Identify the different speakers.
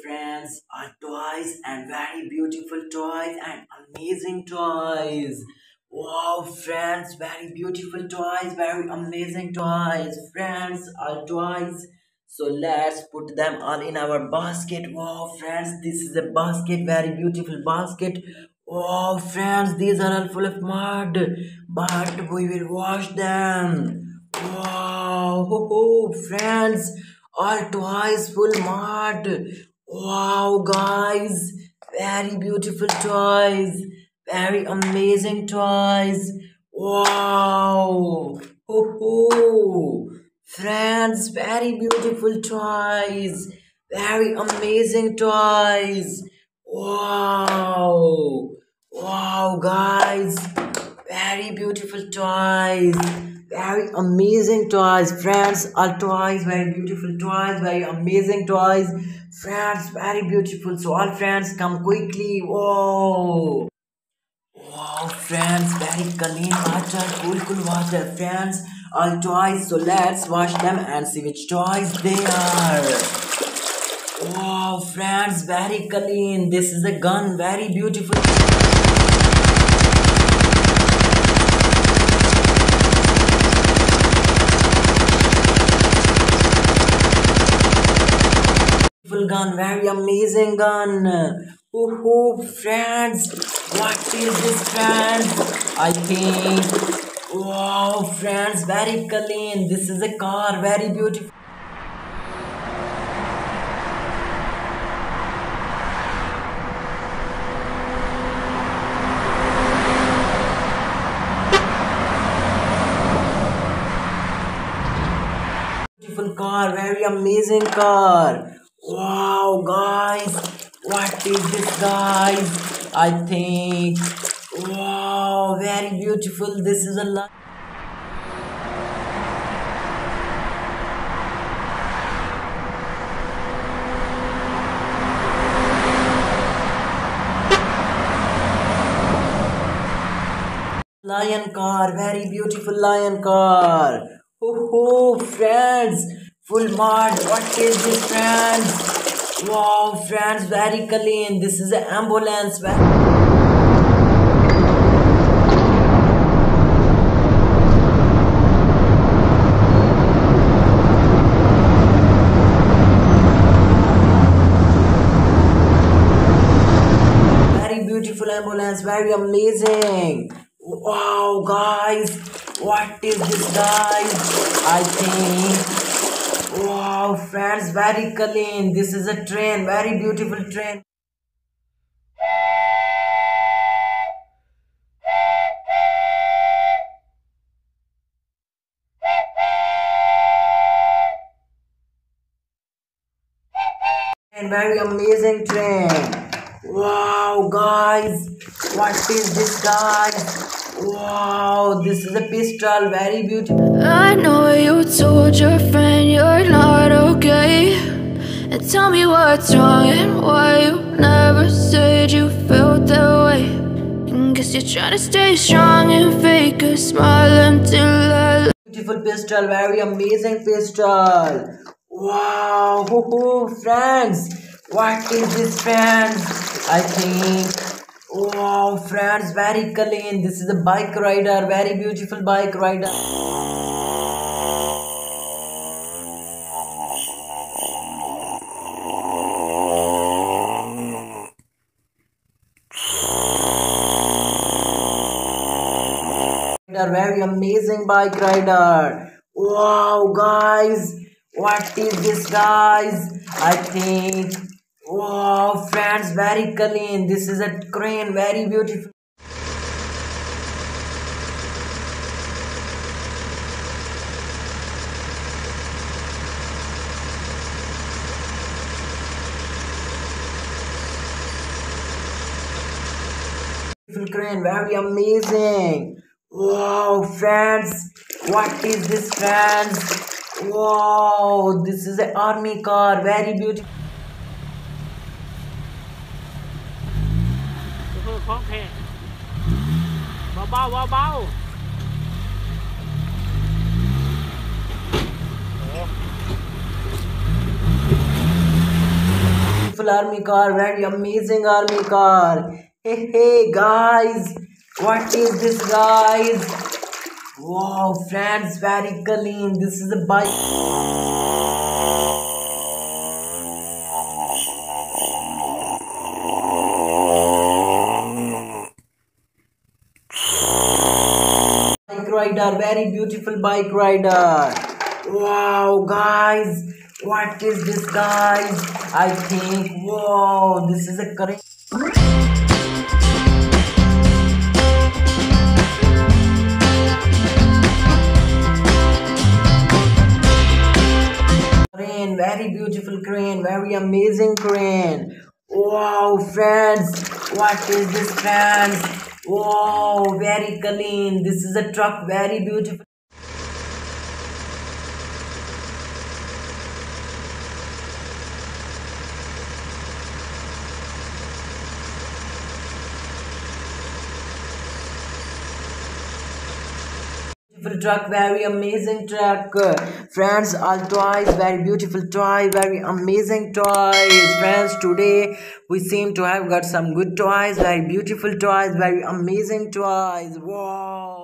Speaker 1: Friends, are toys and very beautiful toys and amazing toys. Wow, friends, very beautiful toys, very amazing toys. Friends, are toys. So let's put them all in our basket. Wow, friends, this is a basket, very beautiful basket. Wow, friends, these are all full of mud, but we will wash them. Wow, ho, ho, friends, all toys full mud. Wow, guys, very beautiful toys, very amazing toys. Wow, ho, ho. Friends, very beautiful toys, very amazing toys. Wow, wow, guys, very beautiful toys, very amazing toys. Friends, all toys, very beautiful toys, very amazing toys. Friends, very beautiful. So all friends, come quickly. Whoa. Wow, friends, very clean water, cool water, friends. All toys, so let's wash them and see which toys they are. Wow, friends, very clean. This is a gun, very beautiful. Beautiful gun, very amazing gun. Oh, friends, what is this, friends? I think, wow, friends, very clean. This is a car, very beautiful. Beautiful car, very amazing car. Wow, guys, what is this, guys? I think, wow, very beautiful. This is a lion car, very beautiful lion car. Oh, friends, full mud. What is this, friends? Wow, friends, very clean. This is an ambulance. Very beautiful ambulance, very amazing. Wow, guys, what is this, guys? I think, wow, friends, very clean. This is a train, very beautiful train. And very amazing train. Wow, guys, what is this, guys? Wow, this is a pistol, very beautiful.
Speaker 2: I know you told your friend you're not okay, and tell me what's wrong and why you never said you felt that way. And guess you're trying to stay strong and fake a smile until I
Speaker 1: Beautiful pistol, very amazing pistol. Wow, friends, what is this, friends? I think, wow, friends, very clean. This is a bike rider, very beautiful bike rider. Very amazing bike rider. Wow, guys, what is this, guys? I think, wow, friends, very clean. This is a crane, very beautiful. Crane, very amazing. Wow, friends, what is this, friends? Wow, this is an army car, very beautiful.
Speaker 3: คล้องเพลงเบาๆเบา
Speaker 1: beautiful army car, very amazing army car. Hey guys, what is this guys? Wow friends, very clean. This is a bike rider, very beautiful bike rider. Wow guys, what is this guys? I think wow, this is a correct crane, very beautiful crane, very amazing crane. Wow friends, what is this friends? Wow, very clean. This is a truck, very beautiful truck, very amazing truck. Friends, all toys, very beautiful toy, very amazing toys. Friends, today we seem to have got some good toys, very beautiful toys, very amazing toys. Wow.